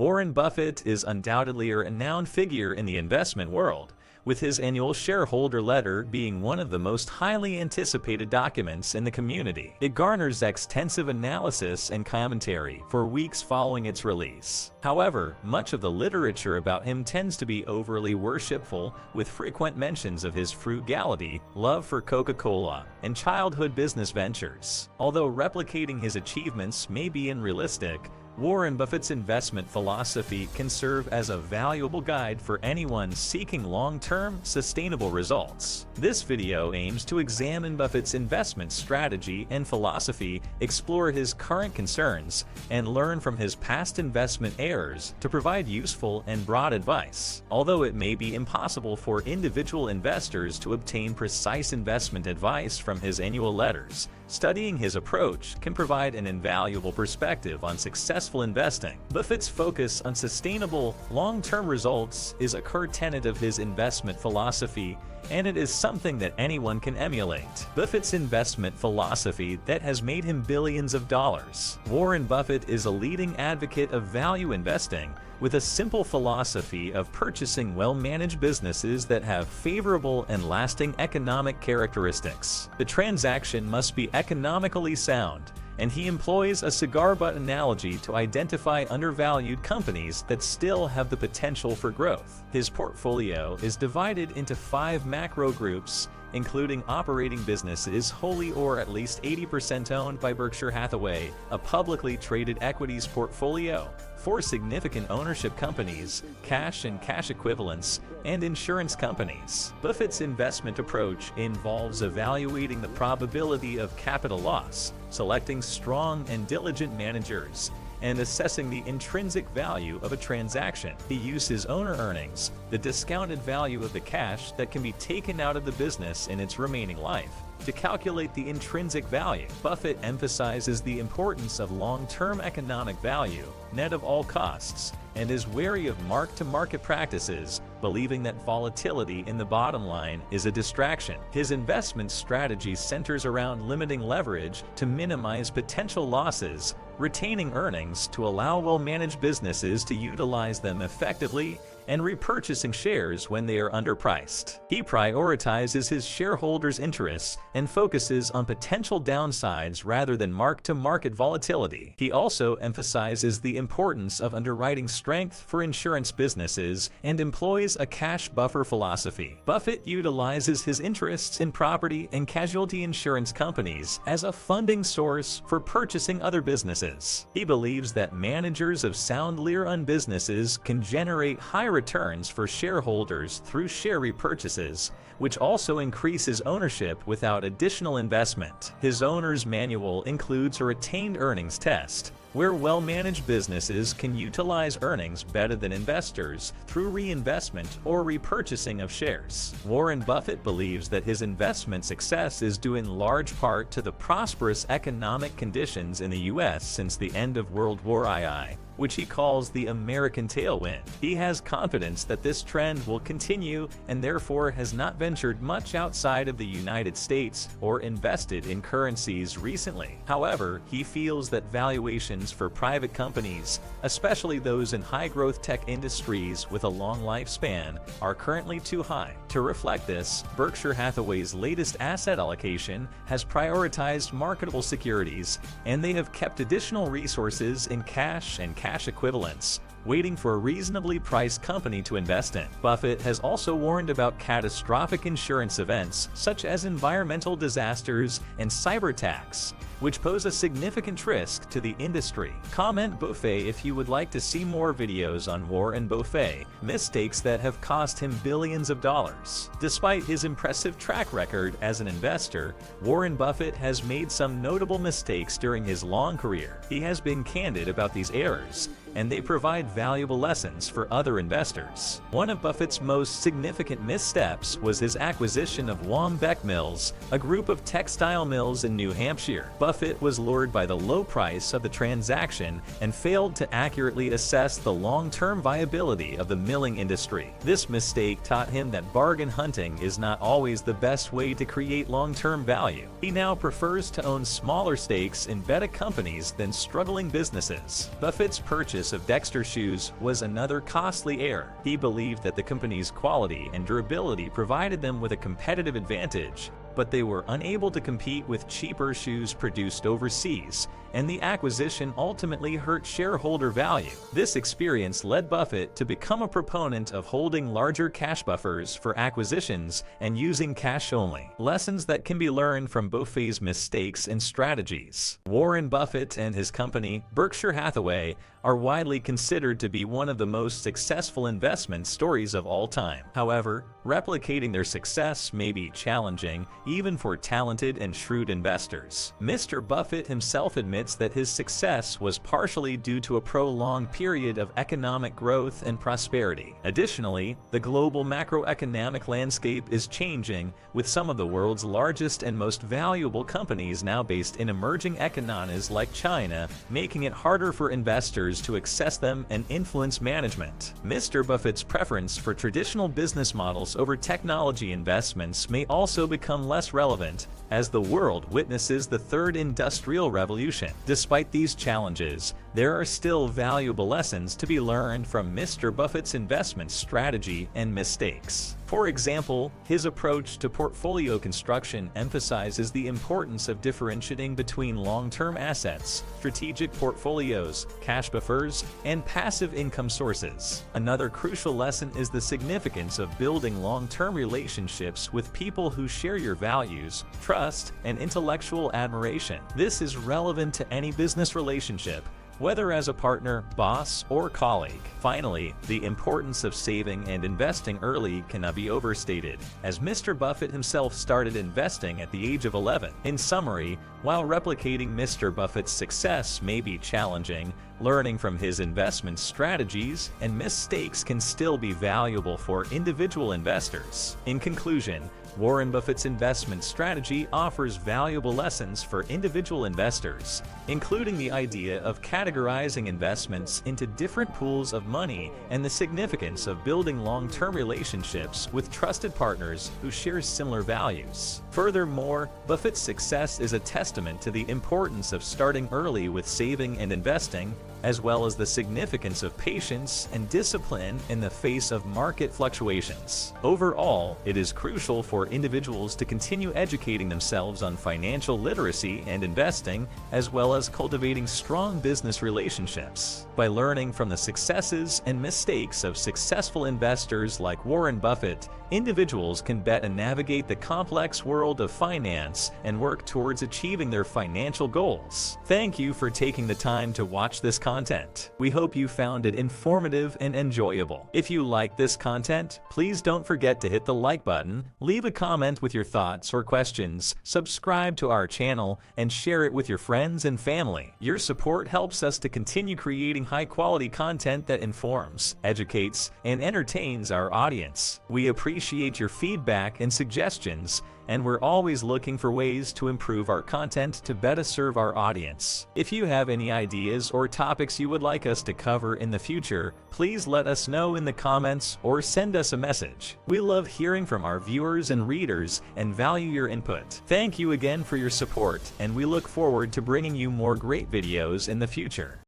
Warren Buffett is undoubtedly a renowned figure in the investment world, with his annual shareholder letter being one of the most highly anticipated documents in the community. It garners extensive analysis and commentary for weeks following its release. However, much of the literature about him tends to be overly worshipful, with frequent mentions of his frugality, love for Coca-Cola, and childhood business ventures. Although replicating his achievements may be unrealistic, Warren Buffett's investment philosophy can serve as a valuable guide for anyone seeking long-term, sustainable results. This video aims to examine Buffett's investment strategy and philosophy, explore his current concerns, and learn from his past investment errors to provide useful and broad advice. Although it may be impossible for individual investors to obtain precise investment advice from his annual letters, studying his approach can provide an invaluable perspective on successful investing. Buffett's focus on sustainable, long-term results is a core tenet of his investment philosophy, and it is something that anyone can emulate. Buffett's investment philosophy that has made him billions of dollars. Warren Buffett is a leading advocate of value investing, with a simple philosophy of purchasing well-managed businesses that have favorable and lasting economic characteristics. The transaction must be economically sound, and he employs a cigar butt analogy to identify undervalued companies that still have the potential for growth. His portfolio is divided into 5 macro groups, including operating businesses wholly or at least 80% owned by Berkshire Hathaway, a publicly traded equities portfolio, 4 significant ownership companies, cash and cash equivalents, and insurance companies. Buffett's investment approach involves evaluating the probability of capital loss, selecting strong and diligent managers, and assessing the intrinsic value of a transaction. He uses owner earnings, the discounted value of the cash that can be taken out of the business in its remaining life, to calculate the intrinsic value. Buffett emphasizes the importance of long-term economic value, net of all costs, and is wary of mark-to-market practices, believing that volatility in the bottom line is a distraction. His investment strategy centers around limiting leverage to minimize potential losses, retaining earnings to allow well-managed businesses to utilize them effectively, and repurchasing shares when they are underpriced. He prioritizes his shareholders' interests and focuses on potential downsides rather than mark-to-market volatility. He also emphasizes the importance of underwriting strength for insurance businesses and employs a cash buffer philosophy. Buffett utilizes his interests in property and casualty insurance companies as a funding source for purchasing other businesses. He believes that managers of soundly run businesses can generate high returns for shareholders through share repurchases, which also increases ownership without additional investment. His owner's manual includes a retained earnings test, where well-managed businesses can utilize earnings better than investors through reinvestment or repurchasing of shares. Warren Buffett believes that his investment success is due in large part to the prosperous economic conditions in the U.S. since the end of World War II, which he calls the American tailwind. He has confidence that this trend will continue and therefore has not ventured much outside of the United States or invested in currencies recently. However, he feels that valuations for private companies, especially those in high-growth tech industries with a long lifespan, are currently too high. To reflect this, Berkshire Hathaway's latest asset allocation has prioritized marketable securities, and they have kept additional resources in cash and cash equivalents, waiting for a reasonably priced company to invest in. Buffett has also warned about catastrophic insurance events such as environmental disasters and cyber attacks, which pose a significant risk to the industry. Comment Buffett if you would like to see more videos on Warren Buffett, mistakes that have cost him billions of dollars. Despite his impressive track record as an investor, Warren Buffett has made some notable mistakes during his long career. He has been candid about these errors, and they provide valuable lessons for other investors. One of Buffett's most significant missteps was his acquisition of Wambeck Mills, a group of textile mills in New Hampshire. Buffett was lured by the low price of the transaction and failed to accurately assess the long-term viability of the milling industry. This mistake taught him that bargain hunting is not always the best way to create long-term value. He now prefers to own smaller stakes in better companies than struggling businesses. Buffett's purchase purchase of Dexter shoes was another costly error. He believed that the company's quality and durability provided them with a competitive advantage, but they were unable to compete with cheaper shoes produced overseas, and the acquisition ultimately hurt shareholder value. This experience led Buffett to become a proponent of holding larger cash buffers for acquisitions and using cash only. Lessons that can be learned from Buffett's mistakes and strategies. Warren Buffett and his company, Berkshire Hathaway, are widely considered to be one of the most successful investment stories of all time. However, replicating their success may be challenging, even for talented and shrewd investors. Mr. Buffett himself admits that his success was partially due to a prolonged period of economic growth and prosperity. Additionally, the global macroeconomic landscape is changing, with some of the world's largest and most valuable companies now based in emerging economies like China, making it harder for investors to access them and influence management. Mr. Buffett's preference for traditional business models over technology investments may also become less relevant as the world witnesses the third industrial revolution. Despite these challenges, there are still valuable lessons to be learned from Mr. Buffett's investment strategy and mistakes. For example, his approach to portfolio construction emphasizes the importance of differentiating between long-term assets, strategic portfolios, cash buffers, and passive income sources. Another crucial lesson is the significance of building long-term relationships with people who share your values, trust, and intellectual admiration. This is relevant to any business relationship, whether as a partner, boss, or colleague. Finally, the importance of saving and investing early cannot be overstated, as Mr. Buffett himself started investing at the age of 11. In summary, while replicating Mr. Buffett's success may be challenging, learning from his investment strategies and mistakes can still be valuable for individual investors. In conclusion, Warren Buffett's investment strategy offers valuable lessons for individual investors, including the idea of categorizing investments into different pools of money and the significance of building long-term relationships with trusted partners who share similar values. Furthermore, Buffett's success is a testament to the importance of starting early with saving and investing, as well as the significance of patience and discipline in the face of market fluctuations. Overall, it is crucial for individuals to continue educating themselves on financial literacy and investing, as well as cultivating strong business relationships. By learning from the successes and mistakes of successful investors like Warren Buffett, individuals can better navigate the complex world of finance and work towards achieving their financial goals. Thank you for taking the time to watch this content. We hope you found it informative and enjoyable. If you like this content, please don't forget to hit the like button, leave a comment with your thoughts or questions, subscribe to our channel, and share it with your friends and family. Your support helps us to continue creating high-quality content that informs, educates, and entertains our audience. We appreciate your feedback and suggestions, and we're always looking for ways to improve our content to better serve our audience. If you have any ideas or topics you would like us to cover in the future, please let us know in the comments or send us a message. We love hearing from our viewers and readers and value your input. Thank you again for your support, and we look forward to bringing you more great videos in the future.